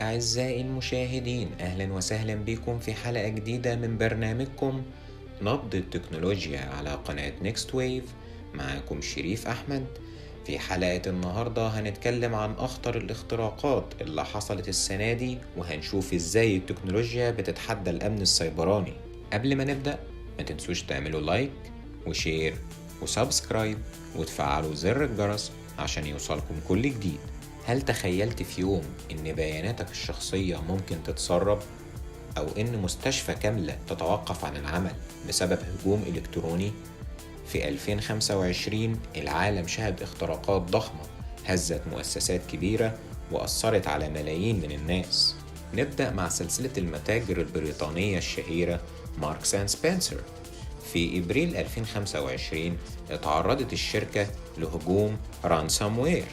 أعزائي المشاهدين، أهلا وسهلا بكم في حلقة جديدة من برنامجكم نبض التكنولوجيا على قناة نيكست ويف. معاكم شريف أحمد. في حلقة النهاردة هنتكلم عن أخطر الاختراقات اللي حصلت السنة دي، وهنشوف إزاي التكنولوجيا بتتحدى الأمن السيبراني. قبل ما نبدأ ما تنسوش تعملوا لايك وشير وسبسكرايب وتفعلوا زر الجرس عشان يوصلكم كل جديد. هل تخيلت في يوم إن بياناتك الشخصية ممكن تتسرب؟ أو إن مستشفى كاملة تتوقف عن العمل بسبب هجوم إلكتروني؟ في 2025 العالم شهد اختراقات ضخمة هزت مؤسسات كبيرة وأثرت على ملايين من الناس. نبدأ مع سلسلة المتاجر البريطانية الشهيرة ماركس أند سبنسر. في إبريل 2025 اتعرضت الشركة لهجوم رانساموير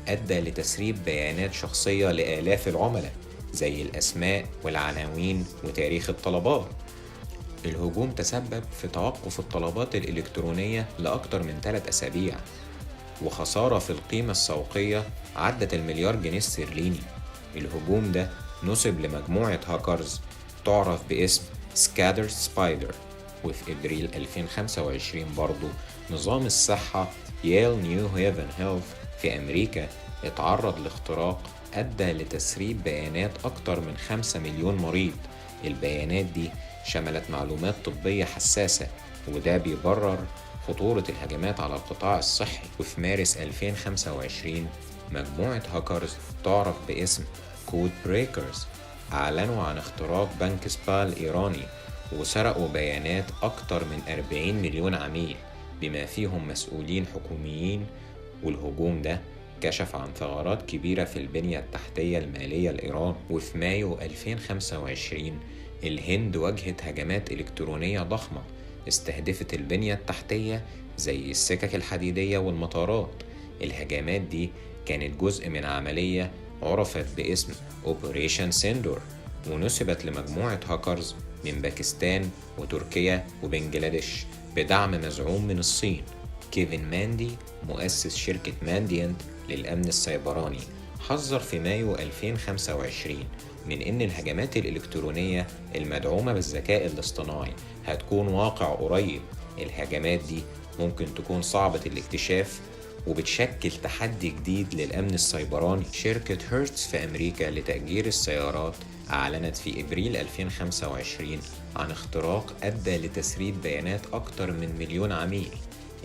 أدى لتسريب بيانات شخصية لآلاف العملاء زي الأسماء والعناوين وتاريخ الطلبات. الهجوم تسبب في توقف الطلبات الإلكترونية لأكثر من 3 أسابيع، وخسارة في القيمة السوقية عدت المليار جنيه استرليني. الهجوم ده نسب لمجموعة هاكرز تعرف باسم سكادر سبايدر. وفي إبريل 2025 برضو نظام الصحة ييل نيو هيفن هيلث في أمريكا اتعرض لاختراق أدى لتسريب بيانات أكتر من 5 مليون مريض. البيانات دي شملت معلومات طبية حساسة، وده بيبرر خطورة الهجمات على القطاع الصحي. وفي مارس 2025 مجموعة هاكرز تعرف باسم كود بريكرز أعلنوا عن اختراق بنك سبا الإيراني، وسرقوا بيانات أكتر من 40 مليون عميل بما فيهم مسؤولين حكوميين. والهجوم ده كشف عن ثغرات كبيرة في البنية التحتية المالية لإيران. وفي مايو 2025 الهند واجهت هجمات إلكترونية ضخمة استهدفت البنية التحتية زي السكك الحديدية والمطارات. الهجمات دي كانت جزء من عملية عرفت باسم Operation Sindoor، ونسبت لمجموعة هاكرز من باكستان وتركيا وبنجلاديش بدعم مزعوم من الصين. كيفن ماندي مؤسس شركة مانديانت للأمن السيبراني حذر في مايو 2025 من إن الهجمات الإلكترونية المدعومة بالذكاء الاصطناعي هتكون واقع قريب. الهجمات دي ممكن تكون صعبة الاكتشاف وبتشكل تحدي جديد للأمن السيبراني. شركة هيرتز في أمريكا لتأجير السيارات أعلنت في إبريل 2025 عن اختراق أدى لتسريب بيانات أكتر من مليون عميل.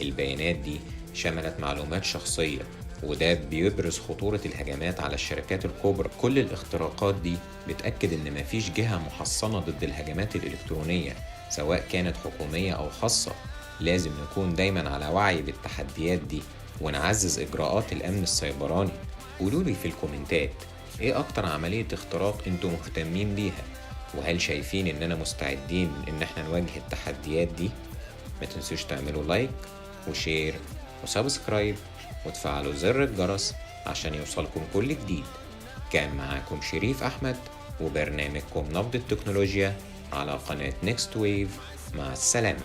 البيانات دي شملت معلومات شخصية، وده بيبرز خطورة الهجمات على الشركات الكبرى. كل الاختراقات دي بتأكد إن مفيش جهة محصنة ضد الهجمات الإلكترونية سواء كانت حكومية أو خاصة. لازم نكون دايما على وعي بالتحديات دي ونعزز إجراءات الأمن السيبراني. قولولي في الكومنتات إيه أكتر عملية اختراق أنتم مهتمين بيها، وهل شايفين إننا مستعدين إن احنا نواجه التحديات دي؟ ما تنسوش تعملوا لايك وشير وسبسكرايب وتفعلوا زر الجرس عشان يوصلكم كل جديد. كان معاكم شريف أحمد وبرنامجكم نبض التكنولوجيا على قناة نيكست ويف. مع السلامة.